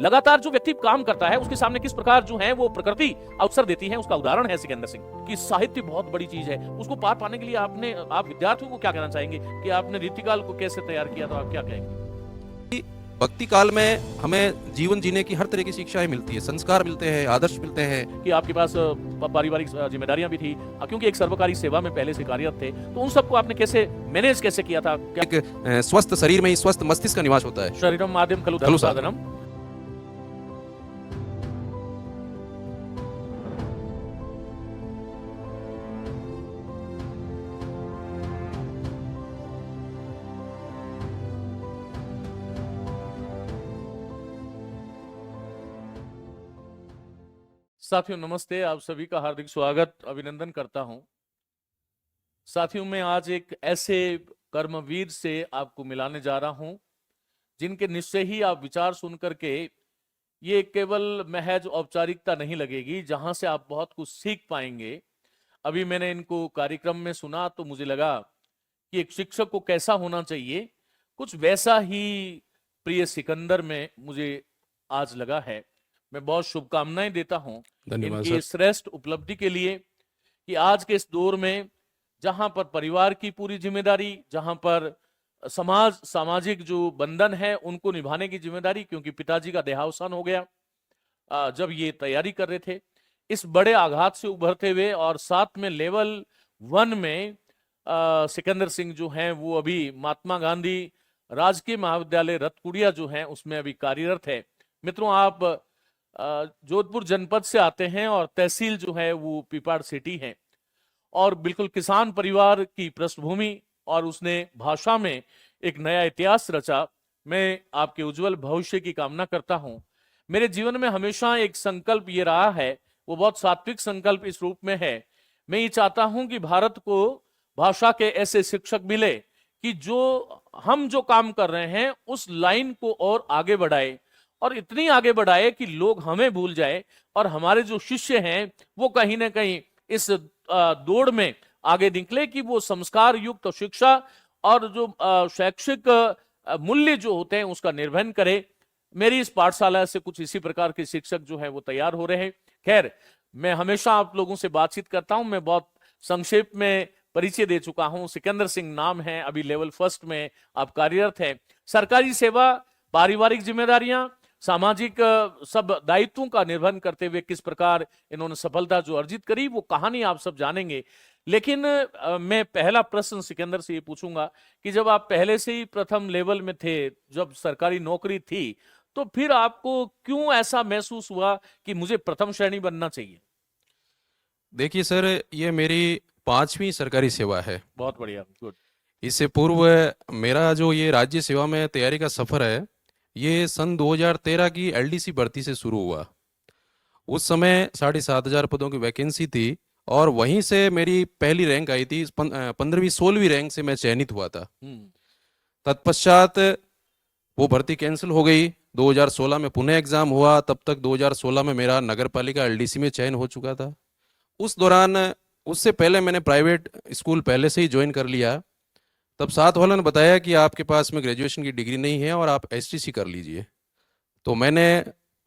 लगातार जो व्यक्ति काम करता है उसके सामने किस प्रकार जो है वो प्रकृति अवसर देती है, उसका उदाहरण है सिकंदर सिंह। कि साहित्य बहुत बड़ी चीज है, उसको पार पाने के लिए आप विद्यार्थियों को क्या कहना चाहेंगे कि आपने रीतिकाल को कैसे तैयार किया, तो आप क्या कहेंगे? भक्ति काल में हमें जीवन जीने की हर तरह की शिक्षाएं मिलती है, संस्कार मिलते हैं, आदर्श मिलते हैं। कि आपके पास पारिवारिक जिम्मेदारियां भी थी, क्योंकि एक सर्वकारी सेवा में पहले से कार्यरत थे, तो उन सबको आपने कैसे मैनेज कैसे किया था? क्या एक स्वस्थ शरीर में ही स्वस्थ मस्तिष्क का निवास होता है। शरीरम माध्यम खलु खलु साधनम। साथियों नमस्ते, आप सभी का हार्दिक स्वागत अभिनंदन करता हूं। साथियों मैं आज एक ऐसे कर्मवीर से आपको मिलाने जा रहा हूं जिनके निश्चय ही आप विचार सुन करके ये केवल महज औपचारिकता नहीं लगेगी, जहां से आप बहुत कुछ सीख पाएंगे। अभी मैंने इनको कार्यक्रम में सुना तो मुझे लगा कि एक शिक्षक को कैसा होना चाहिए, कुछ वैसा ही प्रिय सिकंदर में मुझे आज लगा है। मैं बहुत शुभकामनाएं देता हूं इनकी श्रेष्ठ उपलब्धि के लिए कि आज के इस दौर में जहां पर परिवार की पूरी जिम्मेदारी, जहां पर सामाजिक जो बंधन है उनको निभाने की जिम्मेदारी, क्योंकि पिताजी का देहावसान हो गया जब ये तैयारी कर रहे थे, इस बड़े आघात से उभरते हुए, और साथ में लेवल 1 में सिकंदर सिंह जो हैं वो अभी महात्मा गांधी राजकीय महाविद्यालय रतकुड़िया जो है उसमें अभी कार्यरत है। मित्रों, आप जोधपुर जनपद से आते हैं और तहसील जो है वो पीपाड़ सिटी है, और बिल्कुल किसान परिवार की पृष्ठभूमि, और उसने भाषा में एक नया इतिहास रचा। मैं आपके उज्जवल भविष्य की कामना करता हूं। मेरे जीवन में हमेशा एक संकल्प ये रहा है, वो बहुत सात्विक संकल्प इस रूप में है। मैं ये चाहता हूं कि भारत को भाषा के ऐसे शिक्षक मिले कि हम जो काम कर रहे हैं उस लाइन को और आगे बढ़ाए, और इतनी आगे बढ़ाए कि लोग हमें भूल जाए, और हमारे जो शिष्य हैं वो कहीं ना कहीं इस दौड़ में आगे निकले कि वो संस्कार युक्त शिक्षा और जो शैक्षिक मूल्य जो होते हैं उसका निर्वहन करे। मेरी इस पाठशाला से कुछ इसी प्रकार के शिक्षक जो है वो तैयार हो रहे हैं। खैर, मैं हमेशा आप लोगों से बातचीत करता हूं, मैं बहुत संक्षेप में परिचय दे चुका हूं। सिकंदर सिंह नाम है, अभी लेवल 1 में आप कार्यरत हैं। सरकारी सेवा, पारिवारिक जिम्मेदारियां, सामाजिक सब दायित्वों का निर्वहन करते हुए किस प्रकार इन्होंने सफलता जो अर्जित करी वो कहानी आप सब जानेंगे। लेकिन मैं पहला प्रश्न सिकंदर से ये पूछूंगा कि जब आप पहले से ही प्रथम लेवल में थे, जब सरकारी नौकरी थी, तो फिर आपको क्यों ऐसा महसूस हुआ कि मुझे प्रथम श्रेणी बनना चाहिए? देखिए सर, ये मेरी 5वीं सरकारी सेवा है। बहुत बढ़िया, गुड। इससे पूर्व मेरा जो ये राज्य सेवा में तैयारी का सफर है, ये सन 2013 की एलडीसी भर्ती से शुरू हुआ। उस समय 7,500 पदों की वैकेंसी थी, और वहीं से मेरी पहली रैंक आई थी। 15वीं-16वीं रैंक से मैं चयनित हुआ था। तत्पश्चात वो भर्ती कैंसिल हो गई। 2016 में पुनः एग्जाम हुआ, तब तक 2016 में मेरा नगर पालिका एलडीसी में चयन हो चुका था। उस दौरान, उससे पहले मैंने प्राइवेट स्कूल पहले से ही ज्वाइन कर लिया। तब साथ वालों ने बताया कि आपके पास में ग्रेजुएशन की डिग्री नहीं है और आप एसटीसी कर लीजिए। तो मैंने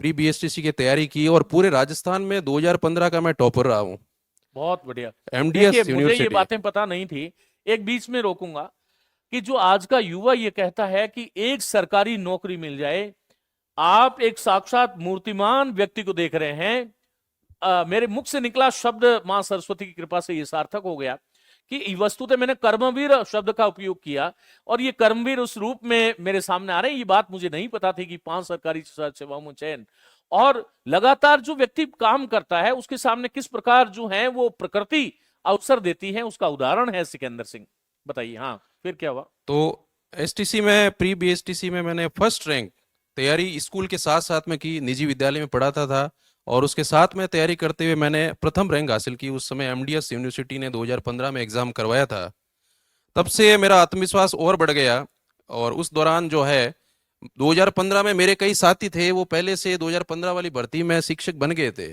प्री बीएसटीसी की तैयारी की, और पूरे राजस्थान में 2015 का मैं टॉपर रहा हूँ। बहुत बढ़िया। एमडीएस मुझे ये यूनिवर्सिटी। बातें पता नहीं थी, एक बीच में रोकूंगा कि जो आज का युवा ये कहता है कि एक सरकारी नौकरी मिल जाए, आप एक साक्षात मूर्तिमान व्यक्ति को देख रहे हैं। मेरे मुख से निकला शब्द मां सरस्वती की कृपा से ये सार्थक हो गया कि वस्तुतः मैंने कर्मवीर शब्द का उपयोग किया, और ये कर्मवीर उस रूप में मेरे सामने आ रहे हैं। ये बात मुझे नहीं पता थी कि 5 सरकारी सेवाओं में चयन, और लगातार जो व्यक्ति काम करता है उसके सामने किस प्रकार जो है वो प्रकृति अवसर देती है, उसका उदाहरण है सिकंदर सिंह। बताइए। हाँ, फिर क्या हुआ? तो एसटीसी में, प्री बीएसटीसी में मैंने फर्स्ट रैंक तैयारी स्कूल के साथ साथ में की, निजी विद्यालय में पढ़ाता था, और उसके साथ में तैयारी करते हुए मैंने प्रथम रैंक हासिल की। उस समय एमडीएस यूनिवर्सिटी ने 2015 में एग्जाम करवाया था। तब से मेरा आत्मविश्वास और बढ़ गया, और उस दौरान जो है 2015 में मेरे कई साथी थे, वो पहले से 2015 वाली भर्ती में शिक्षक बन गए थे।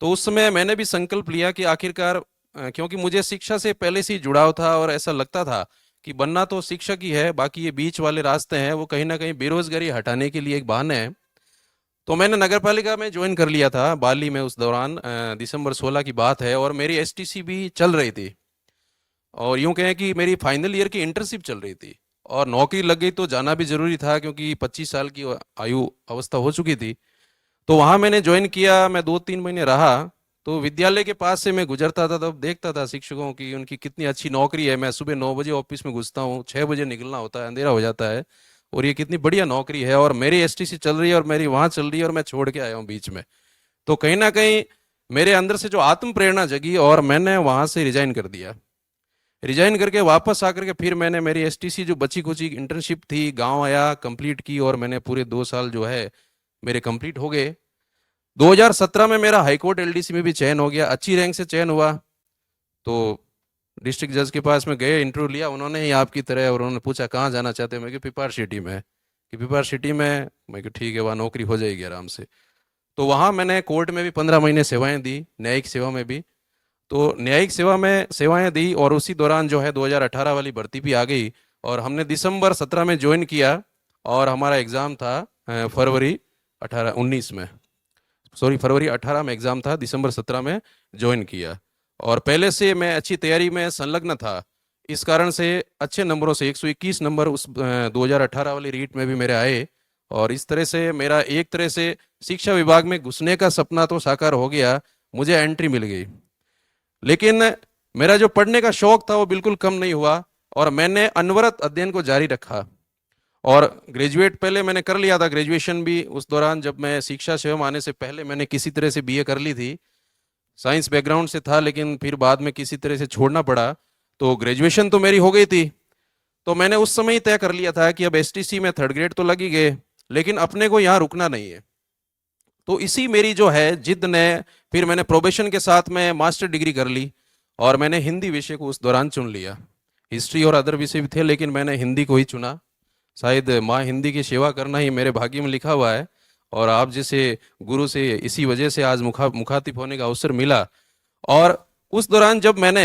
तो उस समय मैंने भी संकल्प लिया कि आखिरकार, क्योंकि मुझे शिक्षा से पहले से ही जुड़ाव था, और ऐसा लगता था कि बनना तो शिक्षक ही है, बाकी ये बीच वाले रास्ते हैं वो कहीं ना कहीं बेरोजगारी हटाने के लिए एक बहाना है। तो मैंने नगर पालिका में ज्वाइन कर लिया था बाली में उस दौरान, दिसंबर 16 की बात है, और मेरी एसटीसी भी चल रही थी, और यूं कहें कि मेरी फाइनल ईयर की इंटर्नशिप चल रही थी, और नौकरी लग गई तो जाना भी जरूरी था क्योंकि 25 साल की आयु अवस्था हो चुकी थी। तो वहाँ मैंने ज्वाइन किया, मैं 2-3 महीने रहा। तो विद्यालय के पास से मैं गुजरता था, तब देखता था शिक्षकों की, उनकी कितनी अच्छी नौकरी है। मैं सुबह 9 बजे ऑफिस में घुसता हूँ, 6 बजे निकलना होता है, अंधेरा हो जाता है, और ये कितनी बढ़िया नौकरी है, और मेरी एसटीसी चल रही है और मेरी वहाँ चल रही है, और मैं छोड़ के आया हूँ बीच में। तो कहीं ना कहीं मेरे अंदर से जो आत्म प्रेरणा जगी, और मैंने वहाँ से रिजाइन कर दिया। रिजाइन करके वापस आकर के फिर मैंने मेरी एसटीसी जो बची खुची इंटर्नशिप थी, गांव आया, कंप्लीट की, और मैंने पूरे 2 साल जो है मेरे कंप्लीट हो गए। 2017 में मेरा हाईकोर्ट एलडीसी में भी चयन हो गया, अच्छी रैंक से चयन हुआ। तो डिस्ट्रिक्ट जज के पास में गए, इंटरव्यू लिया उन्होंने ही आपकी तरह, और उन्होंने पूछा कहाँ जाना चाहते हैं, मैं कि पिपार सिटी में। कि पिपार सिटी में, मैं कि ठीक है, वहाँ नौकरी हो जाएगी आराम से। तो वहाँ मैंने कोर्ट में भी 15 महीने सेवाएं दी, न्यायिक सेवा में भी। तो न्यायिक सेवा में सेवाएं दी, और उसी दौरान जो है 2018 वाली भर्ती भी आ गई, और हमने दिसंबर 17 में ज्वाइन किया, और हमारा एग्ज़ाम था फरवरी 19 में, सॉरी फरवरी 18 में एग्ज़ाम था, दिसंबर 17 में ज्वाइन किया। और पहले से मैं अच्छी तैयारी में संलग्न था, इस कारण से अच्छे नंबरों से 121 नंबर उस 2018 वाली रीट में भी मेरे आए। और इस तरह से मेरा एक तरह से शिक्षा विभाग में घुसने का सपना तो साकार हो गया, मुझे एंट्री मिल गई। लेकिन मेरा जो पढ़ने का शौक था वो बिल्कुल कम नहीं हुआ, और मैंने अनवरत अध्ययन को जारी रखा। और ग्रेजुएट पहले मैंने कर लिया था, ग्रेजुएशन भी उस दौरान, जब मैं शिक्षा सेवा में आने से पहले मैंने किसी तरह से बीए कर ली थी। साइंस बैकग्राउंड से था, लेकिन फिर बाद में किसी तरह से छोड़ना पड़ा। तो ग्रेजुएशन तो मेरी हो गई थी। तो मैंने उस समय ही तय कर लिया था कि अब एसटीसी में थर्ड ग्रेड तो लग ही गए, लेकिन अपने को यहाँ रुकना नहीं है। तो इसी मेरी जो है जिद ने, फिर मैंने प्रोबेशन के साथ में मास्टर डिग्री कर ली, और मैंने हिंदी विषय को उस दौरान चुन लिया। हिस्ट्री और अदर विषय भी थे, लेकिन मैंने हिंदी को ही चुना। शायद माँ हिंदी की सेवा करना ही मेरे भाग्य में लिखा हुआ है, और आप जैसे गुरु से इसी वजह से आज मुखातिब होने का अवसर मिला। और उस दौरान जब मैंने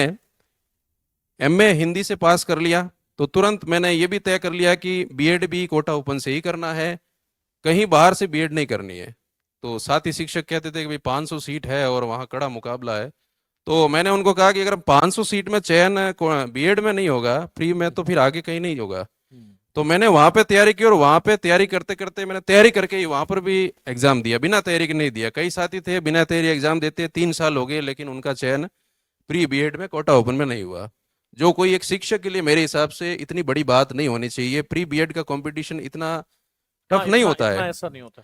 एमए हिंदी से पास कर लिया, तो तुरंत मैंने ये भी तय कर लिया कि बीएड भी कोटा ओपन से ही करना है, कहीं बाहर से बीएड नहीं करनी है। तो साथी शिक्षक कहते थे कि भाई 500 सीट है और वहाँ कड़ा मुकाबला है। तो मैंने उनको कहा कि अगर 500 सीट में चयन बीएड में नहीं होगा फ्री में, तो फिर आगे कहीं नहीं होगा। तो मैंने वहां पे तैयारी की, और वहां पे तैयारी करते करते मैंने तैयारी करके ही वहां पर भी एग्जाम दिया, बिना तैयारी के नहीं दिया। कई साथी थे बिना तैयारी एग्जाम देते, 3 साल हो गए, लेकिन उनका चयन प्री बीएड में कोटा ओपन में नहीं हुआ। जो कोई एक शिक्षक के लिए मेरे हिसाब से इतनी बड़ी बात नहीं होनी चाहिए। प्री बीएड का कंपटीशन इतना हाँ, टफ नहीं इतना होता इतना है। ऐसा नहीं होता।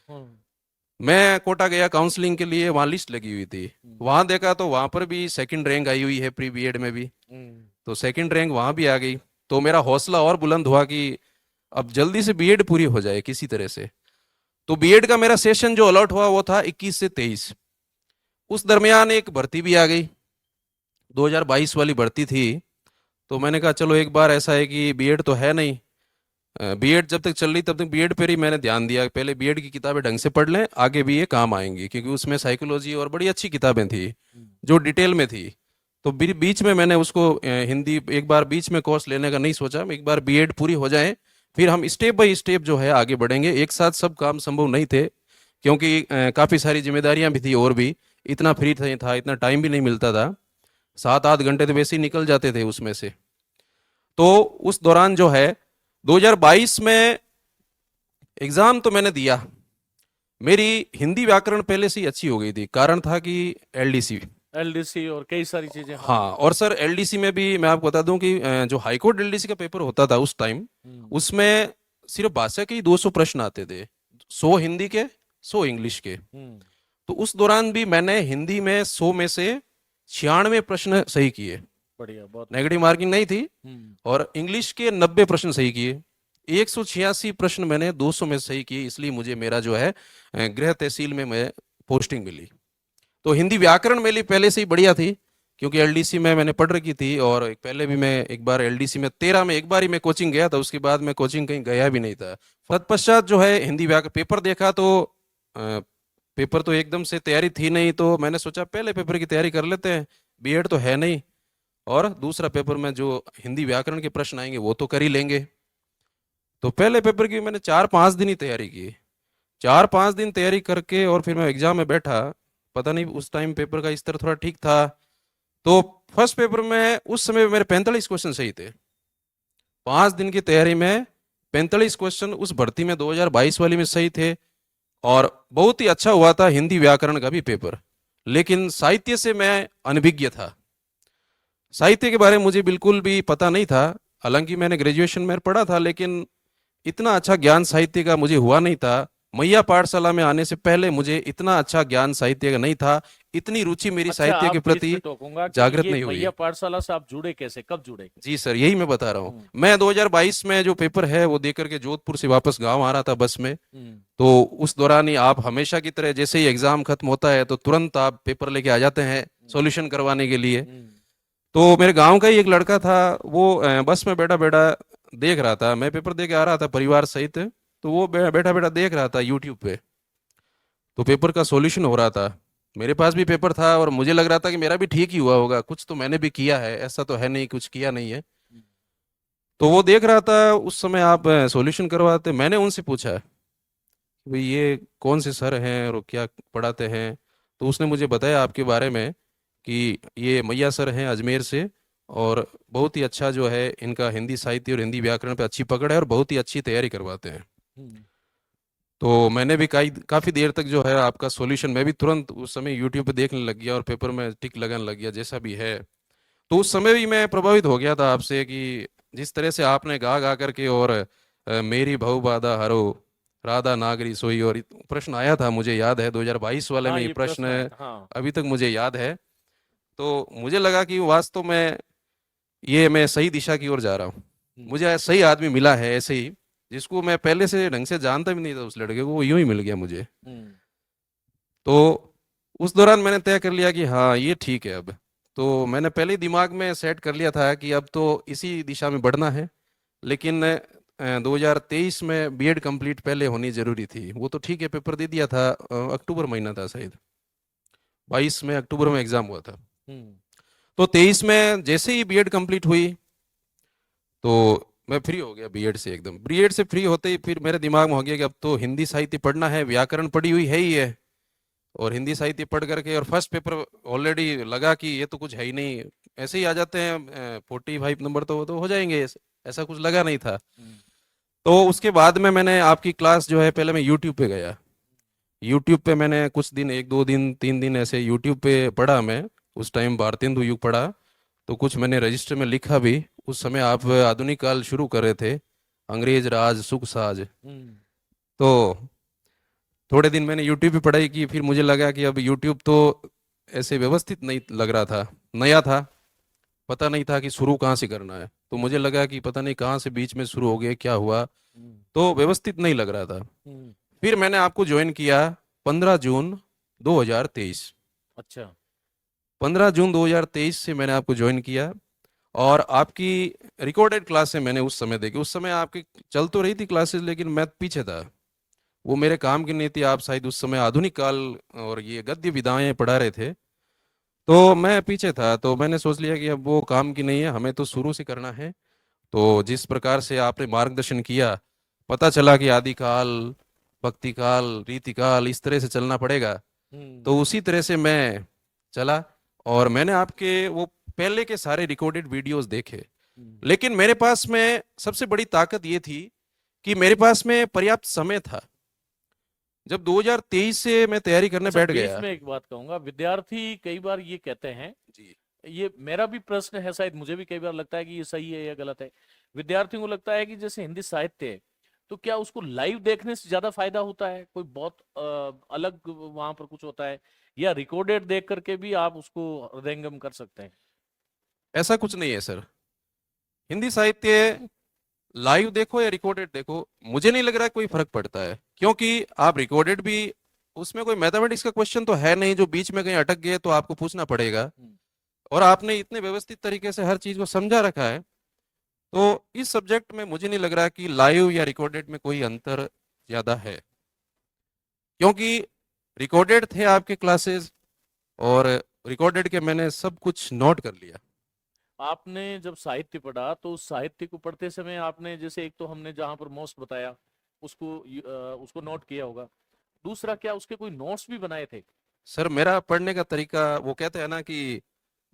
मैं कोटा गया काउंसलिंग के लिए, वहाँ लिस्ट लगी हुई थी, वहां देखा तो वहां पर भी सेकंड रैंक आई हुई है प्री बीएड में भी। तो सेकंड रैंक वहां भी आ गई। तो मेरा हौसला और बुलंद हुआ कि अब जल्दी से बीएड पूरी हो जाए किसी तरह से। तो बीएड का मेरा सेशन जो अलॉट हुआ वो था 21 से 23। उस दरमियान एक भर्ती भी आ गई, 2022 वाली भर्ती थी। तो मैंने कहा चलो एक बार ऐसा है कि बीएड तो है नहीं, बीएड जब तक चल रही तब तक बीएड पर ही मैंने ध्यान दिया, पहले बीएड की किताबें ढंग से पढ़ लें, आगे भी ये काम आएंगी, क्योंकि उसमें साइकोलॉजी और बड़ी अच्छी किताबें थी जो डिटेल में थी। तो बीच में मैंने उसको हिंदी एक बार बीच में कोर्स लेने का नहीं सोचा, एक बार बीएड पूरी हो जाए फिर हम स्टेप बाय स्टेप जो है आगे बढ़ेंगे। एक साथ सब काम संभव नहीं थे, क्योंकि काफ़ी सारी जिम्मेदारियां भी थी, और भी इतना फ्री था, इतना टाइम भी नहीं मिलता था। 7-8 घंटे तो वैसे ही निकल जाते थे उसमें से। तो उस दौरान जो है 2022 में एग्ज़ाम तो मैंने दिया। मेरी हिंदी व्याकरण पहले से ही अच्छी हो गई थी, कारण था कि एलडीसी। एलडीसी और कई सारी चीजें। हाँ, और सर एलडीसी में भी मैं आपको बता दूं कि जो हाईकोर्ट एलडीसी का पेपर होता था उस टाइम, उसमें सिर्फ भाषा के ही 200 प्रश्न आते थे, 100 हिंदी के, 100 इंग्लिश के। तो उस दौरान भी मैंने हिंदी में 100 में से 96 प्रश्न सही किए, बढ़िया, बहुत नेगेटिव मार्किंग नहीं थी। और इंग्लिश के 90 प्रश्न सही किए। 186 प्रश्न मैंने 200 में सही किए, इसलिए मुझे मेरा जो है गृह तहसील में मैं पोस्टिंग मिली। तो हिंदी व्याकरण मेरे लिए पहले से ही बढ़िया थी, क्योंकि एलडीसी में मैंने पढ़ रखी थी। और पहले भी मैं एक बार एलडीसी में 13 में एक बार ही मैं कोचिंग गया था, उसके बाद मैं कोचिंग कहीं गया भी नहीं था। तत्पश्चात जो है हिंदी व्याकरण पेपर देखा, तो पेपर तो एकदम से तैयारी थी नहीं, तो मैंने सोचा पहले पेपर की तैयारी कर लेते हैं, बीएड तो है नहीं, और दूसरा पेपर में जो हिंदी व्याकरण के प्रश्न आएंगे वो तो कर ही लेंगे। तो पहले पेपर की मैंने 4-5 दिन ही तैयारी की। 4-5 दिन तैयारी करके और फिर मैं एग्जाम में बैठा। पता नहीं उस टाइम पेपर का स्तर थोड़ा ठीक था, तो फर्स्ट पेपर में उस समय मेरे 45 क्वेश्चन सही थे। 5 दिन की तैयारी में 45 क्वेश्चन उस भर्ती में 2022 वाली में सही थे। और बहुत ही अच्छा हुआ था हिंदी व्याकरण का भी पेपर। लेकिन साहित्य से मैं अनभिज्ञ था। साहित्य के बारे में मुझे बिल्कुल भी पता नहीं था। हालांकि मैंने ग्रेजुएशन में पढ़ा था, लेकिन इतना अच्छा ज्ञान साहित्य का मुझे हुआ नहीं था। मैया पाठशाला में आने से पहले मुझे इतना अच्छा ज्ञान साहित्य का नहीं था। इतनी रुचि मेरी अच्छा, साहित्य आप के बीच में प्रति टोकूंगा कि जागृत ये नहीं हुई। मैया पाठशाला से आप जुड़े कैसे, कब जुड़े? जी सर, यही मैं बता रहा हूँ। हम्म। मैं 2022 में जो पेपर है वो दे करके जोधपुर से वापस गांव आ रहा था बस में। हम्म। तो उस दौरान ही आप हमेशा की तरह जैसे ही एग्जाम खत्म होता है तो तुरंत आप पेपर लेके आ जाते हैं हम्म। सॉल्यूशन करवाने के लिए। हम्म। तो मेरे गांव का ही एक लड़का था, वो बस में बैठा बैठा देख रहा था। मैं पेपर दे के आ रहा था परिवार सहित, तो वो बैठा बैठा देख रहा था यूट्यूब पे। तो पेपर का सॉल्यूशन हो रहा था। मेरे पास भी पेपर था और मुझे लग रहा था कि मेरा भी ठीक ही हुआ होगा, कुछ तो मैंने भी किया है, ऐसा तो है नहीं कुछ किया नहीं है। हम्म। तो वो देख रहा था उस समय आप सॉल्यूशन करवाते। मैंने उनसे पूछा कि भाई ये कौन से सर हैं और क्या पढ़ाते हैं। तो उसने मुझे बताया आपके बारे में कि ये मैया सर हैं अजमेर से, और बहुत ही अच्छा जो है इनका हिंदी साहित्य और हिंदी व्याकरण पे अच्छी पकड़ है और बहुत ही अच्छी तैयारी करवाते हैं। हम्म। तो मैंने भी काफ़ी देर तक जो है आपका सॉल्यूशन मैं भी तुरंत उस समय यूट्यूब पे देखने लग गया और पेपर में टिक लगाने लग गया जैसा भी है। तो उस समय भी मैं प्रभावित हो गया था आपसे कि जिस तरह से आपने गा गा करके और मेरी बहु बाधा हरो राधा नागरी सोई, और प्रश्न आया था मुझे याद है 2022 वाले हाँ, में ये ये प्रश्न आया प्रश्न था, हाँ। अभी तक मुझे याद है। तो मुझे लगा कि वास्तव में ये मैं सही दिशा की ओर जा रहा हूँ। हम्म। मुझे सही आदमी मिला है ऐसे ही, जिसको मैं पहले से ढंग से जानता भी नहीं था उस लड़के को, वो यूं ही मिल गया मुझे। हम्म। तो उस दौरान मैंने तय कर लिया कि हाँ ये ठीक है अब। तो मैंने पहले ही दिमाग में सेट कर लिया था कि अब तो इसी दिशा में बढ़ना है। लेकिन 2023 में बीएड कंप्लीट पहले होनी जरूरी थी। वो तो ठीक है, पेपर दे दिया था, अक्टूबर महीना था शायद, 22 में अक्टूबर में एग्जाम हुआ था। हम्म। तो 23 में जैसे ही बीएड कंप्लीट हुई तो मैं फ्री हो गया बीएड से। एकदम बीएड से फ्री होते ही फिर मेरे दिमाग में हो गया कि अब तो हिंदी साहित्य पढ़ना है, व्याकरण पढ़ी हुई है ही है। और हिंदी साहित्य पढ़ करके और फर्स्ट पेपर ऑलरेडी लगा कि ये तो कुछ है ही नहीं, ऐसे ही आ जाते हैं 45 नंबर तो वो तो हो जाएंगे, ऐसा कुछ लगा नहीं था। हम्म। तो उसके बाद में मैंने आपकी क्लास जो है पहले मैं यूट्यूब पे गया। यूट्यूब पे मैंने कुछ दिन, 1-2 दिन 3 दिन ऐसे यूट्यूब पे पढ़ा मैं। उस टाइम भारतेंदु युग पढ़ा। तो कुछ मैंने रजिस्टर में लिखा भी। उस समय आप आधुनिक काल शुरू कर रहे थे, अंग्रेज राज सुख साज। हम्म। तो थोड़े दिन मैंने यूट्यूब पे पढ़ाई की, फिर मुझे लगा कि अब यूट्यूब तो ऐसे व्यवस्थित नहीं लग रहा था, नया था, पता नहीं था कि शुरू कहाँ से करना है। तो मुझे लगा कि पता नहीं कहाँ से बीच में शुरू हो गया, क्या हुआ, हम्म। तो व्यवस्थित नहीं लग रहा था। हम्म। फिर मैंने आपको ज्वाइन किया 15 जून 2023। अच्छा। 15 जून 2023 से मैंने आपको ज्वाइन किया। और आपकी रिकॉर्डेड क्लासें मैंने उस समय देखी। उस समय आपकी चल तो रही थी क्लासेस, लेकिन मैं पीछे था, वो मेरे काम की नहीं थी। आप शायद उस समय आधुनिक काल और ये गद्य विधाएं पढ़ा रहे थे, तो मैं पीछे था। तो मैंने सोच लिया कि अब वो काम की नहीं है, हमें तो शुरू से करना है। तो जिस प्रकार से आपने मार्गदर्शन किया, पता चला कि आदि काल, भक्ति काल, रीति काल, इस तरह से चलना पड़ेगा। हम्म। तो उसी तरह से मैं चला। और मैंने आपके वो पहले के सारे रिकॉर्डेड वीडियोस देखे। हम्म। लेकिन मेरे पास में सबसे बड़ी ताकत ये थी कि मेरे पास में पर्याप्त समय था। जब 2023 से मैं तैयारी करने अच्छा, बैठ बीच गया। में एक बात कहूंगा, विद्यार्थी कई बार ये कहते हैं, जी। ये मेरा भी प्रश्न है, शायद मुझे भी कई बार लगता है कि ये सही है या गलत है। विद्यार्थियों को लगता है कि जैसे हिंदी साहित्य है, तो क्या उसको लाइव देखने से ज्यादा फायदा होता है, कोई बहुत अलग वहां पर कुछ होता है, या रिकॉर्डेड देख करके भी आप उसको हृदयंगम कर सकते हैं? ऐसा कुछ नहीं है सर। हिंदी साहित्य लाइव देखो या रिकॉर्डेड देखो, मुझे नहीं लग रहा है कोई फर्क पड़ता है। क्योंकि आप रिकॉर्डेड भी, उसमें कोई मैथमेटिक्स का क्वेश्चन तो है नहीं जो बीच में कहीं अटक गए तो आपको पूछना पड़ेगा। हम्म। और आपने इतने व्यवस्थित तरीके से हर चीज को समझा रखा है। तो इस सब्जेक्ट में मुझे नहीं लग रहा कि लाइव या रिकॉर्डेड में कोई अंतर ज्यादा है। क्योंकि रिकॉर्डेड थे आपके क्लासेस, और रिकॉर्डेड के मैंने सब कुछ नोट कर लिया। आपने जब साहित्य पढ़ा तो उस साहित्य को पढ़ते समय आपने, जैसे एक तो हमने जहां पर मोस्ट बताया, उसको उसको नोट किया होगा। दूसरा, क्या उसके कोई नोट्स भी बनाए थे? सर मेरा पढ़ने का तरीका, वो कहते हैं ना कि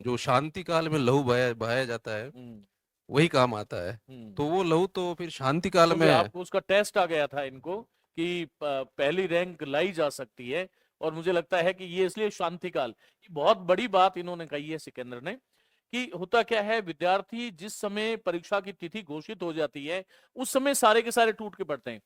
जो शांति काल में लहू बहाया बहाया जाता है हम्म। वही काम आता है। हम्म। तो वो लहू तो फिर शांति काल क्योंकि में। आपको उसका टेस्ट आ गया था इनको कि पहली रैंक लाई जा सकती है, और मुझे लगता है कि ये इसलिए शांतिकाल, ये बहुत बड़ी बात इन्होंने कही है सिकंदर ने, कि होता क्या है, विद्यार्थी जिस समय परीक्षा की तिथि घोषित हो जाती है उस समय सारे के सारे टूट के पड़ते हैं।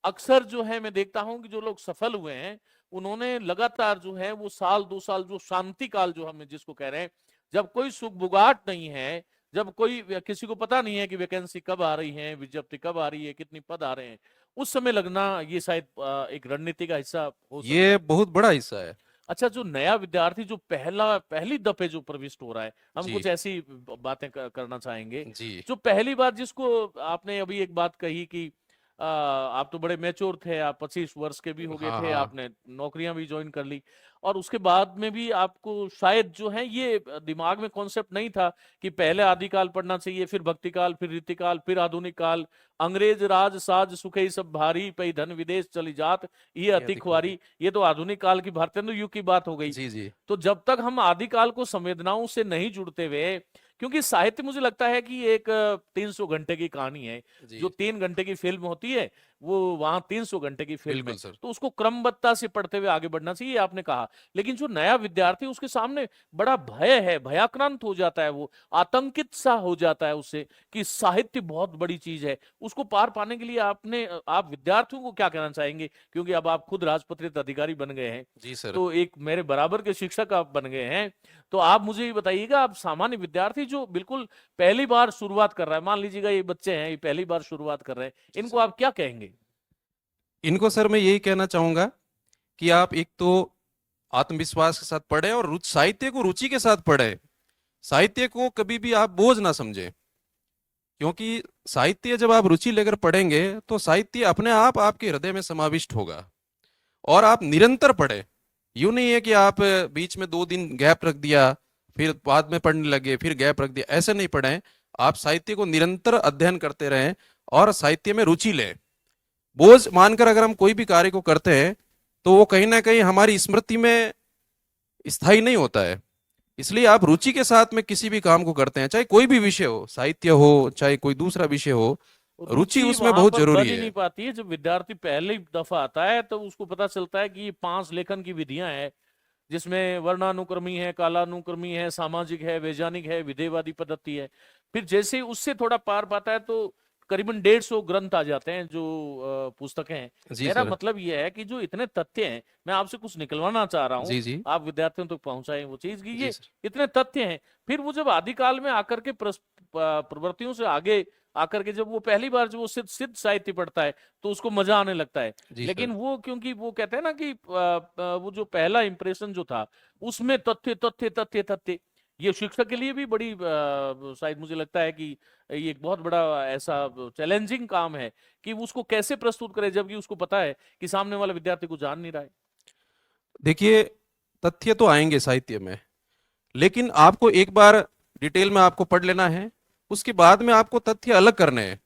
अक्सर जो है मैं देखता हूं कि जो लोग सफल हुए हैं उन्होंने लगातार जो है वो साल 2 साल, जो शांति काल जो हम जिसको कह रहे हैं, जब कोई सुगबुगाहट नहीं है, जब कोई किसी को पता नहीं है कि वैकेंसी कब आ रही है, विज्ञप्ति कब आ रही है, कितनी पद आ रहे हैं, उस समय लगना, ये शायद एक रणनीति का हिस्सा हो सकता ये है। बहुत बड़ा हिस्सा है। अच्छा, जो नया विद्यार्थी जो पहली दफे जो प्रविष्ट हो रहा है, हम जी कुछ ऐसी बातें करना चाहेंगे। जी। जो पहली बार, जिसको आपने अभी एक बात कही कि आप तो बड़े मैच्योर थे, आप 25 वर्ष के भी हो गए हाँ थे, हाँ। आपने नौकरियां भी ज्वाइन कर ली, और उसके बाद में भी आपको शायद जो है ये दिमाग में कॉन्सेप्ट नहीं था कि पहले आदिकाल पढ़ना चाहिए, फिर भक्तिकाल, फिर रीतिकाल, फिर आधुनिक काल, अंग्रेज राज साज सुखे सब भारी, पई धन विदेश चली जात, ये ये अति अधिक वारी। खुआरी। ये तो आधुनिक काल की, भारतेंदु युग की बात हो गई। जी जी तो जब तक हम आदिकाल को संवेदनाओं से नहीं जुड़ते हुए, क्योंकि साहित्य मुझे लगता है कि एक 300 घंटे की कहानी है, जी। जो 3 घंटे की फिल्म होती है वो वहां 300 घंटे की फिल्म है, बिल्कुल सर। तो उसको क्रमबद्धता से पढ़ते हुए आगे बढ़ना चाहिए, आपने कहा। लेकिन जो नया विद्यार्थी, उसके सामने बड़ा भय है, भयाक्रांत हो जाता है, वो आतंकित सा हो जाता है उससे, कि साहित्य बहुत बड़ी चीज है। उसको पार पाने के लिए आप विद्यार्थियों को क्या कहना चाहेंगे, क्योंकि अब आप खुद राजपत्रित अधिकारी बन गए हैं, जी सर। तो एक मेरे बराबर के शिक्षक आप बन गए हैं, तो आप मुझे ये बताइएगा, आप सामान्य विद्यार्थी जो बिल्कुल पहली बार शुरुआत कर रहा है, मान लीजिएगा ये बच्चे हैं, ये पहली बार शुरुआत कर रहे हैं, जी इनको सर। आप क्या कहेंगे? इनको सर मैं यही कहना चाहूंगा कि आप एक तो आत्मविश्वास के साथ पढ़ें और साहित्य को रुचि के साथ पढ़ें। साहित्य को कभी भी आप बोझ ना समझें, क्योंकि साहित्य जब आप रुचि लेकर पढ़ेंगे तो साहित्य अपने आप आपके हृदय में समाविष्ट होगा। और आप निरंतर पढ़ें। यूं नहीं है कि आप बीच में 2 दिन गैप रख दिया, फिर बाद में पढ़ने लगे, फिर गैप रख दिया, ऐसे नहीं पढ़ें। आप साहित्य को निरंतर अध्ययन करते रहें और साहित्य में रुचि लें। बोझ मानकर अगर हम कोई भी कार्य को करते हैं तो वो कहीं ना कहीं हमारी स्मृति में स्थायी नहीं होता है। इसलिए आप रुचि के साथ में किसी भी काम को करते हैं, चाहे कोई भी विषय हो, साहित्य हो चाहे कोई दूसरा विषय हो, रुचि रुचि उसमें वहां बहुत पर जरूरी बन ही है। नहीं पाती है। जब विद्यार्थी पहली दफा आता है तो उसको पता चलता है कि ये 5 लेखन की विधियां हैं, जिसमें वर्णानुक्रमी है, कालानुक्रमी है, सामाजिक है, वैज्ञानिक है, विधेयवादी पद्धति है। फिर जैसे ही उससे थोड़ा पार पाता है तो करीबन 150 ग्रंथ आ जाते हैं, जो पुस्तकें हैं। जी मेरा सर। मतलब यह है कि जो इतने तथ्य हैं, मैं आपसे कुछ निकलवाना चाह रहा हूं, जी जी। आप विद्यार्थियों तक पहुंचाएं वो चीज, कि जी ये सर। इतने तथ्य हैं। फिर वो जब आदिकाल में आकर के प्रवृत्तियों से आगे आकर के, जब वो पहली बार जब वो सिद्ध सिद्ध साहित्य पढ़ता है तो उसको मजा आने लगता है। जी सर। लेकिन वो, क्योंकि वो कहते हैं ना कि वो जो पहला इंप्रेशन जो था, उसमें तथ्य तथ्य तथ्य तथ्य, ये शिक्षक के लिए भी बड़ी शायद मुझे लगता है कि ये एक बहुत बड़ा ऐसा चैलेंजिंग काम है कि वो उसको कैसे प्रस्तुत करे, जबकि उसको पता है कि सामने वाला विद्यार्थी को जान नहीं रहा है। देखिए, तथ्य तो आएंगे साहित्य में, लेकिन आपको एक बार डिटेल में आपको पढ़ लेना है। उसके बाद में आपको तथ्य अलग करने हैं।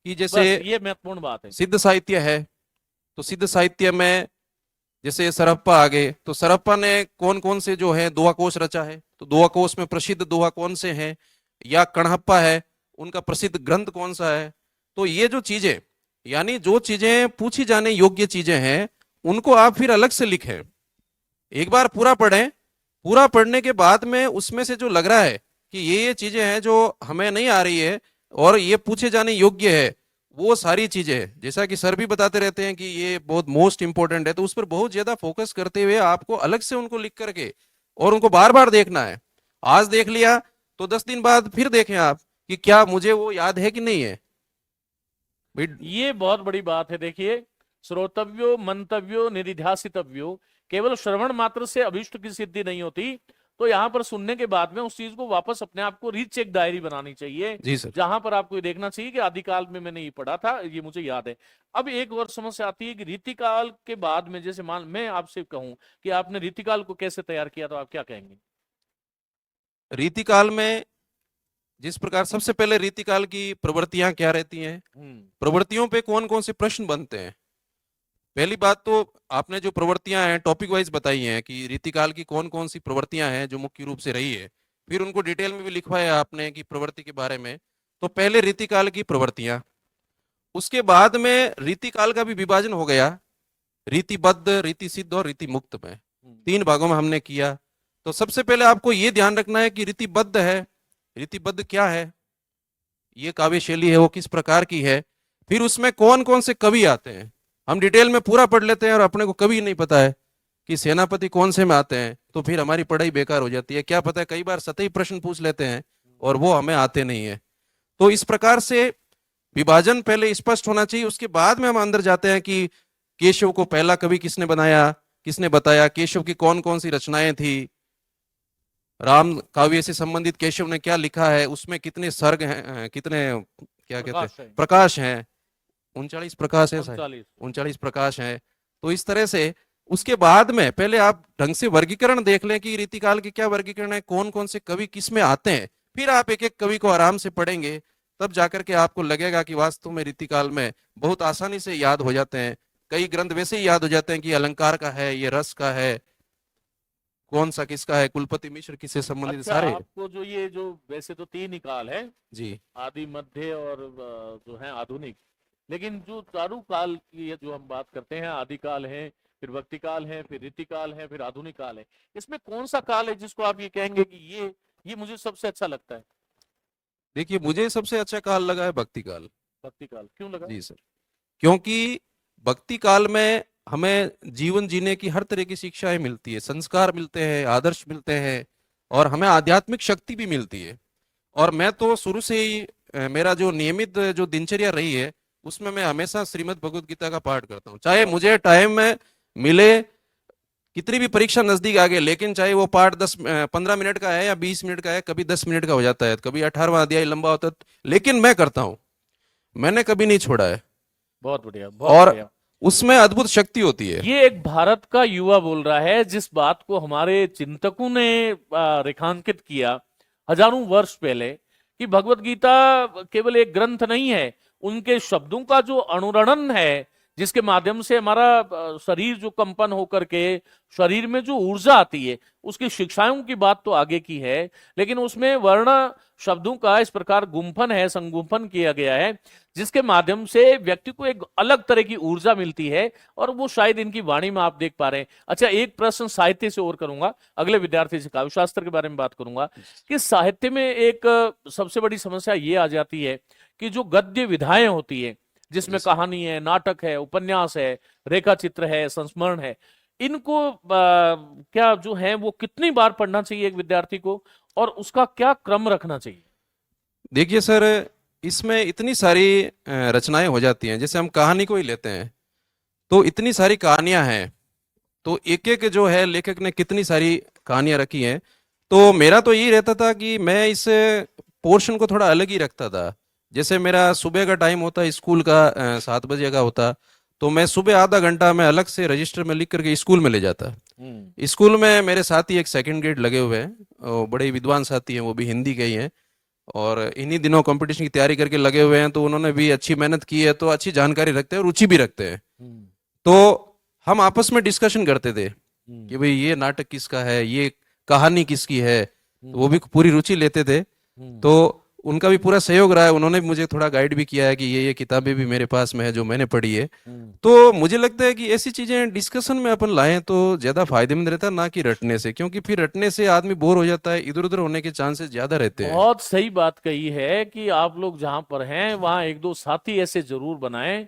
कि जैसे बस ये महत्वपूर्ण बात है। सिद्ध साहित्य है, तो सिद्ध साहित्य में जैसे सरप्पा आ गए, तो सरप्पा ने कौन कौन से जो है दोहा कोश रचा है, तो दोहा कोश में प्रसिद्ध दोहा कौन से हैं, या कणहप्पा है, उनका प्रसिद्ध ग्रंथ कौन सा है। तो ये जो चीजें, यानी जो चीजें पूछी जाने योग्य चीजें हैं, उनको आप फिर अलग से लिखें। एक बार पूरा पढ़ें। पूरा पढ़ने के बाद में उसमें से जो लग रहा है कि ये चीजें हैं जो हमें नहीं आ रही है और ये पूछे जाने योग्य है, वो सारी चीजें, जैसा कि सर भी बताते रहते हैं कि ये बहुत मोस्ट इंपॉर्टेंट है, तो उस पर बहुत ज्यादा फोकस करते हुए आपको अलग से उनको लिख करके और उनको बार बार देखना है। आज देख लिया तो 10 दिन बाद फिर देखें आप कि क्या मुझे वो याद है कि नहीं है। ये बहुत बड़ी बात है। देखिए, श्रोतव्यो मंतव्यो निधिध्यासितव्यो, केवल श्रवण मात्र से अभिष्ट की सिद्धि नहीं होती। तो यहाँ पर सुनने के बाद में उस चीज को वापस अपने आप को रीचेक डायरी बनानी चाहिए, जी सर। जहां पर आपको ये देखना चाहिए कि आदिकाल में मैंने ये पढ़ा था, ये मुझे याद है। अब एक और समस्या आती है कि रीतिकाल के बाद में, जैसे मान मैं आपसे कहूं कि आपने रीतिकाल को कैसे तैयार किया, तो आप क्या कहेंगे? रीतिकाल में जिस प्रकार सबसे पहले रीतिकाल की प्रवृत्तियां क्या रहती हैं, हम्म। प्रवृत्तियों पे कौन कौन से प्रश्न बनते हैं, पहली बात तो आपने जो प्रवृत्तियां हैं टॉपिक वाइज बताई हैं कि रीतिकाल की कौन कौन सी प्रवृत्तियां हैं जो मुख्य रूप से रही है, फिर उनको डिटेल में भी लिखवाया आपने कि प्रवृत्ति के बारे में। तो पहले रीतिकाल की प्रवृत्तियां, उसके बाद में रीतिकाल का भी विभाजन हो गया रीतिबद्ध, रीति सिद्ध और रीति मुक्त में, तीन भागों में हमने किया। तो सबसे पहले आपको ये ध्यान रखना है कि रीतिबद्ध है, रीतिबद्ध क्या है, ये काव्य शैली है वो किस प्रकार की है, फिर उसमें कौन कौन से कवि आते हैं। हम डिटेल में पूरा पढ़ लेते हैं और अपने को कवि नहीं पता है कि सेनापति कौन से में आते हैं, तो फिर हमारी पढ़ाई बेकार हो जाती है। क्या पता है कई बार सतही प्रश्न पूछ लेते हैं और वो हमें आते नहीं है। तो इस प्रकार से विभाजन पहले स्पष्ट होना चाहिए। उसके बाद में हम अंदर जाते हैं कि केशव को पहला कवि किसने बनाया, किसने बताया, केशव की कौन कौन सी रचनाएं थी, राम काव्य से संबंधित केशव ने क्या लिखा है, उसमें कितने सर्ग हैं, कितने क्या कहते हैं प्रकाश हैं, 39 प्रकाश है शायद, 39 प्रकाश हैं। तो इस तरह से उसके बाद में पहले आप ढंग से वर्गीकरण देख लें कि रीतिकाल के क्या वर्गीकरण है, कौन कौन से कवि किस में आते हैं, फिर आप एक एक कवि को आराम से पढ़ेंगे, तब जाकर के आपको लगेगा कि वास्तव में रीतिकाल में बहुत आसानी से याद हो जाते हैं। कई ग्रंथ वैसे ही याद हो जाते हैं कि अलंकार का है, ये रस का है, कौन सा किसका है, कुलपति मिश्र किससे संबंधित, अच्छा, सारे। आपको जो ये जो वैसे तो तीन ही काल है, जी आदि मध्य और जो है आधुनिक, लेकिन जो चारू काल की जो हम बात करते हैं, आदि काल है, फिर भक्ति काल है, फिर रीति काल है, फिर आधुनिक काल है, इसमें कौन सा काल है जिसको आप ये कहेंगे कि ये मुझे सबसे अच्छा लगता है? देखिए, मुझे सबसे अच्छा काल लगा है भक्ति काल। भक्ति काल क्यों लगा? जी सर, क्योंकि भक्ति काल में हमें जीवन जीने की हर तरह की शिक्षाएं मिलती है, संस्कार मिलते हैं, आदर्श मिलते हैं और हमें आध्यात्मिक शक्ति भी मिलती है। और मैं तो शुरू से ही मेरा जो नियमित जो दिनचर्या रही है उसमें मैं हमेशा श्रीमद् भगवद गीता का पाठ करता हूँ, चाहे मुझे टाइम में मिले, कितनी भी परीक्षा नजदीक आ गई, लेकिन चाहे वो पाठ 15 मिनट का है या 20 मिनट का है, कभी 10 मिनट का हो जाता है, कभी 18वां अध्याय लंबा होता है, लेकिन मैं करता हूँ, मैंने कभी नहीं छोड़ा है। बहुत बढ़िया, बहुत और बढ़िया। उसमें अद्भुत शक्ति होती है। ये एक भारत का युवा बोल रहा है, जिस बात को हमारे चिंतकों ने रेखांकित किया हजारों वर्ष पहले, कि भगवत गीता केवल एक ग्रंथ नहीं है, उनके शब्दों का जो अनुरणन है, जिसके माध्यम से हमारा शरीर जो कंपन होकर के शरीर में जो ऊर्जा आती है, उसकी शिक्षाओं की बात तो आगे की है, लेकिन उसमें वर्ण शब्दों का इस प्रकार गुंफन है, संगुंफन किया गया है, जिसके माध्यम से व्यक्ति को एक अलग तरह की ऊर्जा मिलती है, और वो शायद इनकी वाणी में आप देख पा रहे हैं। अच्छा, एक प्रश्न साहित्य से और करूंगा, अगले विद्यार्थी से काव्य शास्त्र के बारे में बात करूंगा कि साहित्य में एक सबसे बड़ी समस्या ये आ जाती है कि जो गद्य विधाएं होती है, जिसमें कहानी है, नाटक है, उपन्यास है, रेखा चित्र है, संस्मरण है, इनको क्या जो है वो कितनी बार पढ़ना चाहिए एक विद्यार्थी को, और उसका क्या क्रम रखना चाहिए? देखिए सर, इसमें इतनी सारी रचनाएं हो जाती हैं, जैसे हम कहानी को ही लेते हैं तो इतनी सारी कहानियां हैं, तो एक एक जो है लेखक ने कितनी सारी कहानियां रखी हैं। तो मेरा तो यही रहता था कि मैं इस पोर्शन को थोड़ा अलग ही रखता था। जैसे मेरा सुबह का टाइम होता स्कूल का, 7 बजे का होता, तो मैं सुबह आधा घंटा मैं अलग से रजिस्टर में लिख करके स्कूल में ले जाता। स्कूल में मेरे साथी एक सेकंड ग्रेड लगे हुए हैं, और बड़े विद्वान साथी हैं, वो भी हिंदी के ही हैं, और इन्हीं दिनों कंपटीशन की तैयारी करके लगे हुए हैं, तो उन्होंने भी अच्छी मेहनत की है, तो अच्छी जानकारी रखते हैं, रुचि भी रखते हैं। तो हम आपस में डिस्कशन करते थे कि भाई ये नाटक किसका है, ये कहानी किसकी है, तो वो भी पूरी रुचि लेते थे। तो उनका भी पूरा सहयोग रहा है, उन्होंने भी मुझे थोड़ा गाइड भी किया है कि ये किताबें भी मेरे पास में है जो मैंने पढ़ी है। तो मुझे लगता है कि ऐसी चीजें डिस्कशन में अपन लाएं तो ज्यादा फायदेमंद रहता है, ना कि रटने से, क्योंकि फिर रटने से आदमी बोर हो जाता है, इधर उधर होने के चांसेस ज्यादा रहते हैं। बहुत सही बात कही है कि आप लोग जहां पर हैं वहां एक दो साथी ऐसे जरूर बनाएं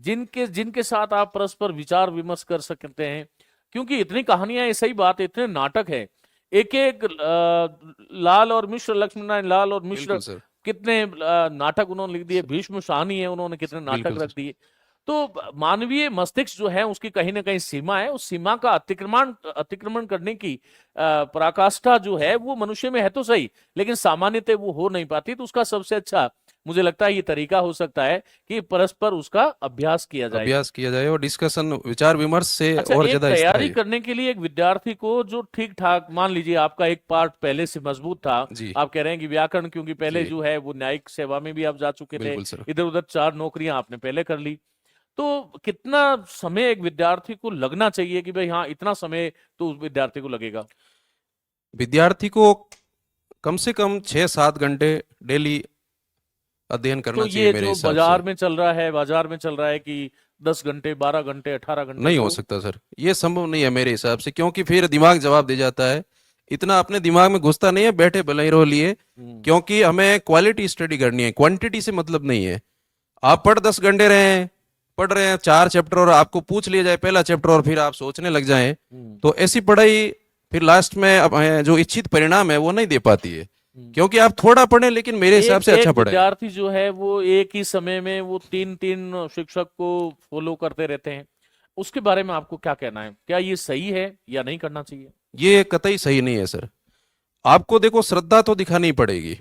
जिनके जिनके साथ आप परस्पर विचार विमर्श कर सकते हैं, क्योंकि इतनी कहानियां है, सही बात है, इतने नाटक है, एक एक लाल और मिश्र, लक्ष्मी नारायण लाल और मिश्र, बिल्कुल सर, कितने नाटक उन्होंने लिख दिए, भीष्म शाहनी है, उन्होंने कितने नाटक बिल्कुल रख सर। दिए। तो मानवीय मस्तिष्क जो है उसकी कहीं ना कहीं सीमा है, उस सीमा का अतिक्रमण करने की पराकाष्ठा जो है वो मनुष्य में है तो सही, लेकिन सामान्यतः वो हो नहीं पाती। तो उसका सबसे अच्छा मुझे लगता है ये तरीका हो सकता है कि परस्पर उसका अभ्यास किया जाए। अभ्यास किया जाए और डिस्कशन विचार विमर्श से अच्छा, और एक ज्यादा तैयारी स्थायी। करने के लिए एक विद्यार्थी को जो ठीक ठाक, मान लीजिए आपका एक पार्ट पहले से मजबूत था, जी आप कह रहे हैं कि व्याकरण, क्योंकि पहले जी जो है वो न्यायिक सेवा में भी आप जा चुके थे, बिल्कुल सर। इधर उधर 4 नौकरियां आपने पहले कर ली, तो कितना समय एक विद्यार्थी को लगना चाहिए कि भाई हाँ इतना समय तो उस विद्यार्थी को लगेगा? विद्यार्थी को कम से कम 6-7 घंटे डेली अध्ययन तो करना चाहिए ये मेरे जो हिसाब से। बाजार में चल रहा है कि 10 घंटे, 12 घंटे, 18 घंटे, नहीं हो तो सकता सर, ये संभव नहीं है मेरे हिसाब से, क्योंकि फिर दिमाग जवाब दे जाता है। इतना अपने दिमाग में घुसता नहीं है, बैठे भले ही रहो लिए। हम्म, क्योंकि हमें क्वालिटी स्टडी करनी है, क्वांटिटी से मतलब नहीं है। आप 10 घंटे रहे हैं, पढ़ रहे हैं 4 चैप्टर, और आपको पूछ लिया जाए पहला चैप्टर और फिर आप सोचने लग जाएं, हम्म, तो ऐसी पढ़ाई फिर लास्ट में जो इच्छित परिणाम है वो नहीं दे पाती है। हम्म। क्योंकि आप थोड़ा पढ़ें लेकिन मेरे हिसाब एक से अच्छा एक पढ़ें। विद्यार्थी जो है वो एक ही समय में वो तीन तीन शिक्षक को फॉलो करते रहते हैं, उसके बारे में आपको क्या कहना है? क्या ये सही है या नहीं करना चाहिए? ये कतई सही नहीं है सर। आपको देखो, श्रद्धा तो दिखानी पड़ेगी।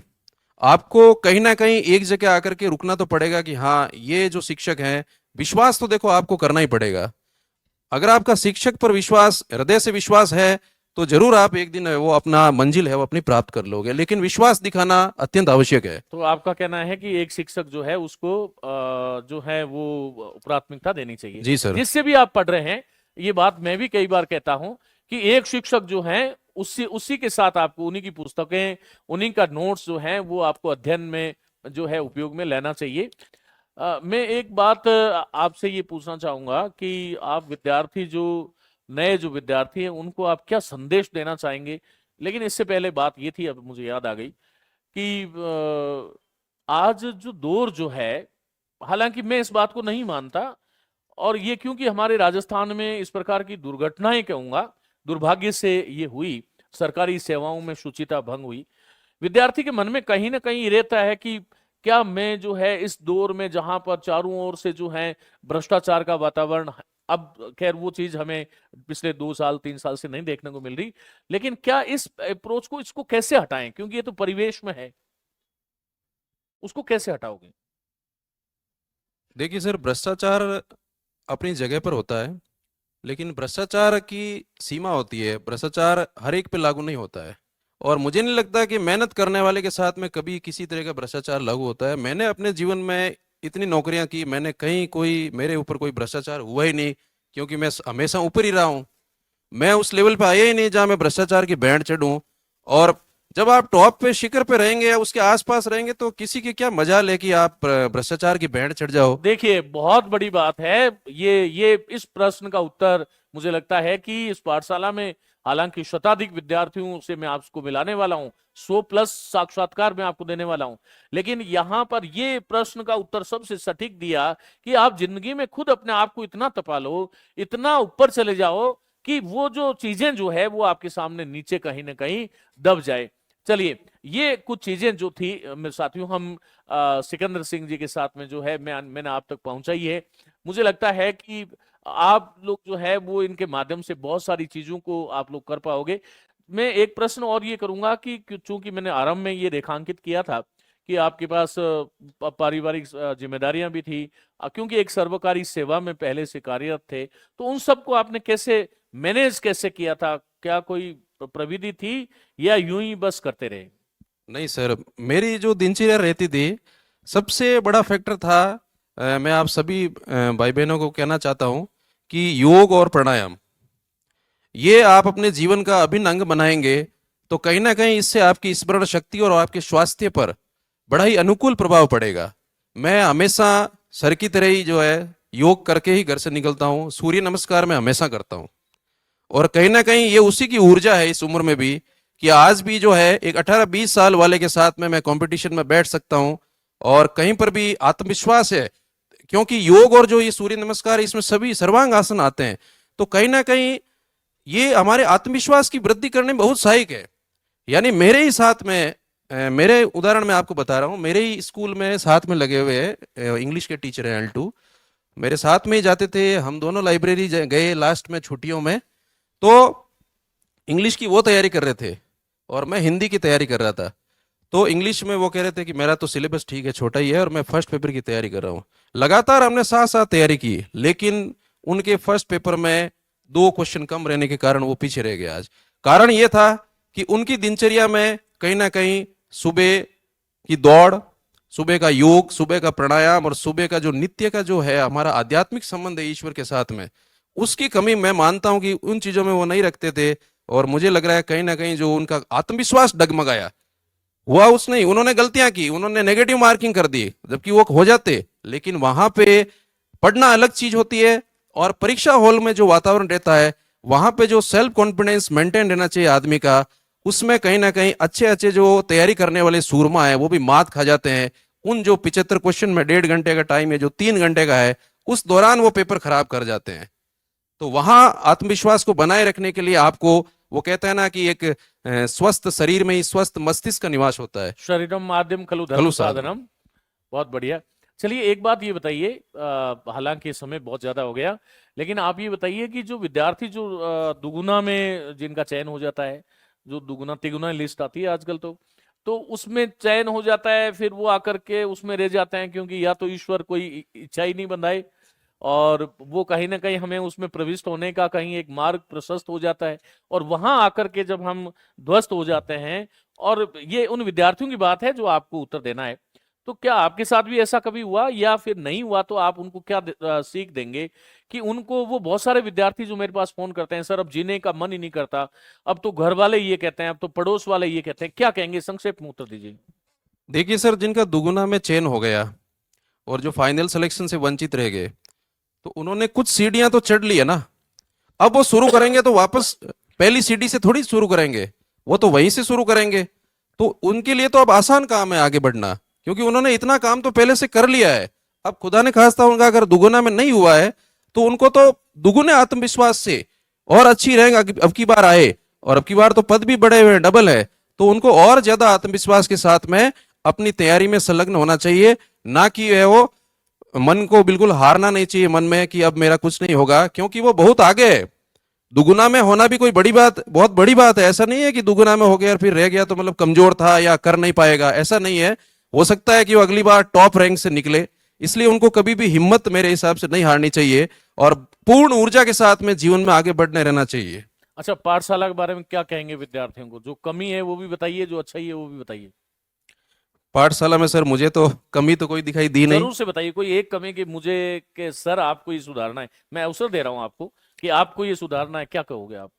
आपको कहीं ना कहीं एक जगह आकर के रुकना तो पड़ेगा कि हाँ ये जो शिक्षक हैं, विश्वास तो देखो आपको करना ही पड़ेगा। अगर आपका शिक्षक पर विश्वास, हृदय से विश्वास है, तो जरूर आप एक दिन वो अपना मंजिल है वो अपनी प्राप्त कर लोगे, लेकिन विश्वास दिखाना अत्यंत आवश्यक है। तो आपका कहना है कि एक शिक्षक जो है उसको जो है वो प्राथमिकता देनी चाहिए जी सर। जिससे भी आप पढ़ रहे हैं। ये बात मैं भी कई बार कहता हूं कि एक शिक्षक जो है उसी उसी के साथ आपको उन्हीं की पुस्तकें, उन्हीं का नोट्स जो है वो आपको अध्ययन में जो है उपयोग में लेना चाहिए। मैं एक बात आपसे ये पूछना चाहूंगा कि आप विद्यार्थी जो नए जो विद्यार्थी हैं उनको आप क्या संदेश देना चाहेंगे? लेकिन इससे पहले बात ये थी, अब मुझे याद आ गई कि आज जो दौर जो है, हालांकि मैं इस बात को नहीं मानता, और ये क्योंकि हमारे राजस्थान में इस प्रकार की दुर्घटनाएं कहूंगा दुर्भाग्य से ये हुई, सरकारी सेवाओं में शुचिता भंग हुई। विद्यार्थी के मन में कहीं ना कहीं ये रहता है कि क्या मैं जो है इस दौर में जहां पर चारों ओर से जो है भ्रष्टाचार का वातावरण, अब खैर वो चीज हमें पिछले 2 साल 3 साल से नहीं देखने को मिल रही, लेकिन क्या इस अप्रोच को, इसको कैसे हटाएं? क्योंकि ये तो परिवेश में है, उसको कैसे हटाओगे? देखिए सर, भ्रष्टाचार अपनी जगह पर होता है, लेकिन भ्रष्टाचार की सीमा होती है। भ्रष्टाचार हर एक पे लागू नहीं होता है, और मुझे नहीं लगता कि मेहनत करने वाले के साथ में कभी किसी तरह का भ्रष्टाचार लागू होता है। मैंने अपने जीवन में इतनी नौकरियां की, मैंने कहीं कोई मेरे ऊपर कोई भ्रष्टाचार हुआ ही नहीं, क्योंकि मैं हमेशा ऊपर ही रहा हूं। मैं उस लेवल पे आया ही नहीं जहां मैं भ्रष्टाचार की बैंड चढ़ूं। और जब आप टॉप पे, शिखर पे रहेंगे या उसके आसपास रहेंगे, तो किसी की क्या मजाल है कि आप भ्रष्टाचार की बैंड चढ़ जाओ। देखिए बहुत बड़ी बात है ये इस प्रश्न का उत्तर मुझे लगता है कि इस पाठशाला में, हालांकि शताधिक विद्यार्थियों से मैं आपको मिलाने वाला हूं, 100+ साक्षात्कार मैं आपको देने वाला हूं, लेकिन यहां पर ये प्रश्न का उत्तर सबसे सटीक दिया कि आप जिंदगी में खुद अपने आप को इतना तपा लो, इतना ऊपर चले जाओ कि वो जो चीजें जो है वो आपके सामने नीचे कहीं ना कहीं दब जाए। चलिए, ये कुछ चीजें जो थी मेरे साथियों, हम सिकंदर सिंह जी के साथ में जो है मैंने आप तक पहुंचाई है। मुझे लगता है कि आप लोग जो है वो इनके माध्यम से बहुत सारी चीजों को आप लोग कर पाओगे। मैं एक प्रश्न और ये करूंगा कि चूंकि मैंने आरंभ में ये रेखांकित किया था कि आपके पास पारिवारिक जिम्मेदारियां भी थी, क्योंकि एक सर्वकारी सेवा में पहले से कार्यरत थे, तो उन सबको आपने कैसे मैनेज कैसे किया था? क्या कोई प्रविधि थी या यूं ही बस करते रहे? नहीं सर, मेरी जो दिनचर्या रहती थी, सबसे बड़ा फैक्टर था, मैं आप सभी भाई बहनों को कहना चाहता हूं कि योग और प्राणायाम, ये आप अपने जीवन का अभिन्न अंग बनाएंगे, तो कहीं ना कहीं इससे आपकी स्मरण शक्ति और आपके स्वास्थ्य पर बड़ा ही अनुकूल प्रभाव पड़ेगा। मैं हमेशा सर की तरह ही जो है योग करके ही घर से निकलता हूँ। सूर्य नमस्कार मैं हमेशा करता हूँ, और कहीं ना कहीं ये उसी की ऊर्जा है इस उम्र में भी, कि आज भी जो है एक 18-20 साल वाले के साथ में मैं कंपटीशन में बैठ सकता हूं, और कहीं पर भी आत्मविश्वास है। क्योंकि योग और जो ये सूर्य नमस्कार, इसमें सभी सर्वांग आसन आते हैं, तो कहीं ना कहीं ये हमारे आत्मविश्वास की वृद्धि करने में बहुत सहायक है। यानी मेरे ही साथ में, मेरे उदाहरण में आपको बता रहा हूँ, मेरे ही स्कूल में साथ में लगे हुए हैं इंग्लिश के टीचर हैं L2, मेरे साथ में ही जाते थे। हम दोनों लाइब्रेरी गए लास्ट में छुट्टियों में, तो इंग्लिश की वो तैयारी कर रहे थे और मैं हिंदी की तैयारी कर रहा था। तो इंग्लिश में वो कह रहे थे कि मेरा तो सिलेबस ठीक है, छोटा ही है, और मैं फर्स्ट पेपर की तैयारी कर रहा हूँ। लगातार हमने साथ साथ तैयारी की, लेकिन उनके फर्स्ट पेपर में 2 क्वेश्चन कम रहने के कारण वो पीछे रह गए। आज कारण ये था कि उनकी दिनचर्या में कहीं ना कहीं सुबह की दौड़, सुबह का योग, सुबह का प्राणायाम और सुबह का जो नित्य का जो है हमारा आध्यात्मिक संबंध है ईश्वर के साथ में, उसकी कमी मैं मानता हूं कि उन चीजों में वो नहीं रखते थे। और मुझे लग रहा है कहीं ना कहीं जो उनका आत्मविश्वास डगमगाया हुआ, उसने उन्होंने गलतियां की, उन्होंने नेगेटिव मार्किंग कर दी, जबकि वो हो जाते। लेकिन वहां पे पढ़ना अलग चीज होती है, और परीक्षा हॉल में जो वातावरण रहता है वहां पे जो सेल्फ कॉन्फिडेंस मेंटेन रहना चाहिए आदमी का, उसमें कहीं ना कहीं अच्छे अच्छे जो तैयारी करने वाले सूरमा है वो भी मात खा जाते हैं। उन जो 75 क्वेश्चन में 1.5 घंटे का टाइम है, जो 3 घंटे का है, उस दौरान वो पेपर खराब कर जाते हैं। तो वहां आत्मविश्वास को बनाए रखने के लिए आपको, वो कहते हैं ना कि एक स्वस्थ शरीर में ही स्वस्थ मस्तिष्क का निवास होता है। शरीरम माध्यम खलु धर्म खलु साधन। साधनम। बहुत बढ़िया। चलिए एक बात ये बताइए, हालांकि समय बहुत ज्यादा हो गया, लेकिन आप ये बताइए कि जो विद्यार्थी जो दुगुना में जिनका चयन हो जाता है, जो दुगुना तिगुना लिस्ट आती है आजकल, तो उसमें चयन हो जाता है, फिर वो आकर के उसमें रह जाते हैं, क्योंकि या तो ईश्वर कोई इच्छा ही नहीं बंधाए, और वो कहीं ना कहीं हमें उसमें प्रविष्ट होने का कहीं एक मार्ग प्रशस्त हो जाता है, और वहां आकर के जब हम ध्वस्त हो जाते हैं। और ये उन विद्यार्थियों की बात है जो आपको उत्तर देना है। तो क्या आपके साथ भी ऐसा कभी हुआ, या फिर नहीं हुआ तो आप उनको क्या सीख देंगे कि उनको, वो बहुत सारे विद्यार्थी जो मेरे पास फोन करते हैं, सर अब जीने का मन ही नहीं करता, अब तो घर वाले ये कहते हैं, अब तो पड़ोस वाले ये कहते हैं, क्या कहेंगे, संक्षेप में उत्तर दीजिए। देखिए सर, जिनका दुगुना में चयन हो गया और जो फाइनल सिलेक्शन से वंचित रह गए, तो उन्होंने कुछ सीढ़ियां तो चढ़ ली है ना। अब वो शुरू करेंगे तो वापस पहली सीढ़ी से थोड़ी शुरू करेंगे, वो तो वहीं से शुरू करेंगे। तो उनके लिए तो अब आसान काम है आगे बढ़ना, क्योंकि उन्होंने इतना काम तो पहले से कर लिया है। अब खुदा ने खास्ता उनका अगर दुगुना में नहीं हुआ है, तो उनको तो दुगुने आत्मविश्वास से और अच्छी रैंक अब की बार आए, और अब की बार तो पद भी बढ़े हुए हैं, डबल है, तो उनको और ज्यादा आत्मविश्वास के साथ में अपनी तैयारी में संलग्न होना चाहिए। ना कि वो मन को बिल्कुल हारना नहीं चाहिए मन में कि अब मेरा कुछ नहीं होगा, क्योंकि वो बहुत आगे है। दुगुना में होना भी कोई बड़ी बात, बहुत बड़ी बात है। ऐसा नहीं है कि दुगुना में हो गया और फिर रह गया तो मतलब कमजोर था या कर नहीं पाएगा, ऐसा नहीं है। हो सकता है कि वो अगली बार टॉप रैंक से निकले। इसलिए उनको कभी भी हिम्मत मेरे हिसाब से नहीं हारनी चाहिए, और पूर्ण ऊर्जा के साथ में जीवन में आगे बढ़ने रहना चाहिए। अच्छा, पाठशाला के बारे में क्या कहेंगे विद्यार्थियों को, जो कमी है वो भी बताइए, जो अच्छा ही है वो भी बताइए। पाठशाला में सर मुझे तो कमी तो कोई दिखाई दी नहीं। जरूर से बताइए कोई एक कमी कि मुझे, कि सर आपको ये सुधारना है, मैं अवसर दे रहा हूं आपको कि आपको ये सुधारना है, क्या कहोगे आप।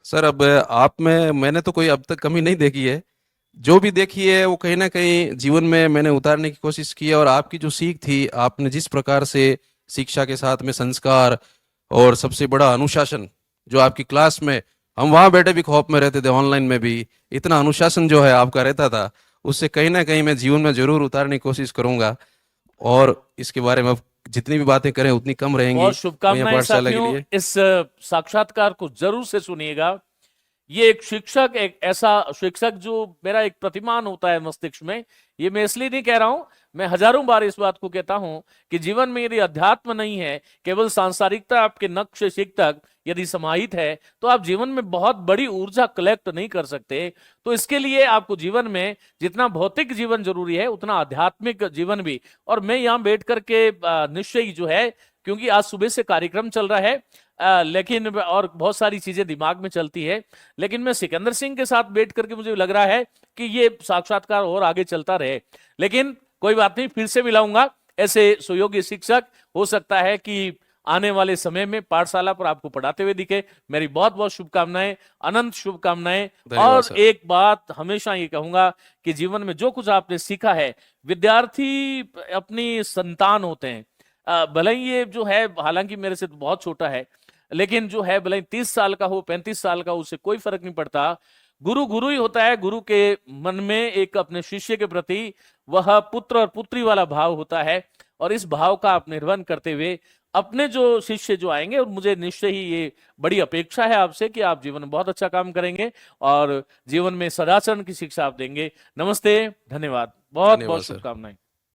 सर अब आप में मैंने तो कोई अब तक कमी नहीं देखी है। जो भी देखी है वो कहीं ना कहीं जीवन में मैंने उतारने की कोशिश की है। और आपकी जो सीख थी, आपने जिस प्रकार से शिक्षा के साथ में संस्कार और सबसे बड़ा अनुशासन, जो आपकी क्लास में हम वहां बैठे भी खौफ में रहते थे, ऑनलाइन में भी इतना अनुशासन जो है आपका रहता था, उससे कहीं ना कहीं मैं जीवन में जरूर उतारने की कोशिश करूंगा। और इसके बारे में अब जितनी भी बातें करें उतनी कम रहेंगी बहुत महिला शुभकामनाएं पाठशाला के साथियों, लिए। इस साक्षात्कार को जरूर से सुनिएगा। ये एक शिक्षक, एक ऐसा शिक्षक जो मेरा एक प्रतिमान होता है मस्तिष्क में। ये मैं इसलिए नहीं कह रहा हूं, मैं हजारों बार इस बात को कहता हूं कि जीवन में यदि अध्यात्म नहीं है, केवल सांसारिकता आपके नक्श शिक तक यदि समाहित है, तो आप जीवन में बहुत बड़ी ऊर्जा कलेक्ट नहीं कर सकते। तो इसके लिए आपको जीवन में जितना भौतिक जीवन जरूरी है, उतना आध्यात्मिक जीवन भी। और मैं यहां बैठ करके निश्चय ही जो है, क्योंकि आज सुबह से कार्यक्रम चल रहा है, लेकिन और बहुत सारी चीजें दिमाग में चलती है, लेकिन मैं सिकंदर सिंह के साथ बैठ करके मुझे लग रहा है कि ये साक्षात्कार और आगे चलता रहे। लेकिन कोई बात नहीं, फिर से मिलाऊंगा ऐसे सुयोग्य शिक्षक, हो सकता है कि आने वाले समय में पाठशाला पर आपको पढ़ाते हुए दिखे। मेरी बहुत बहुत शुभकामनाएं, अनंत शुभकामनाएं। धन्यवाद और सर। एक बात हमेशा ये कहूंगा कि जीवन में जो कुछ आपने सीखा है, विद्यार्थी अपनी संतान होते हैं। भले ही ये जो है, हालांकि मेरे से तो बहुत छोटा है, लेकिन जो है भले 30 साल का हो, 35 साल का हो, उससे कोई फर्क नहीं पड़ता। गुरु गुरु ही होता है। गुरु के मन में एक अपने शिष्य के प्रति वह पुत्र और पुत्री वाला भाव होता है, और इस भाव का आप निर्वहन करते हुए अपने जो शिष्य जो आएंगे, और मुझे निश्चय ही ये बड़ी अपेक्षा है आपसे कि आप जीवन में बहुत अच्छा काम करेंगे और जीवन में सदाचरण की शिक्षा आप देंगे। नमस्ते, धन्यवाद, बहुत धन्यवाद बहुत सर। शुभकामनाएं।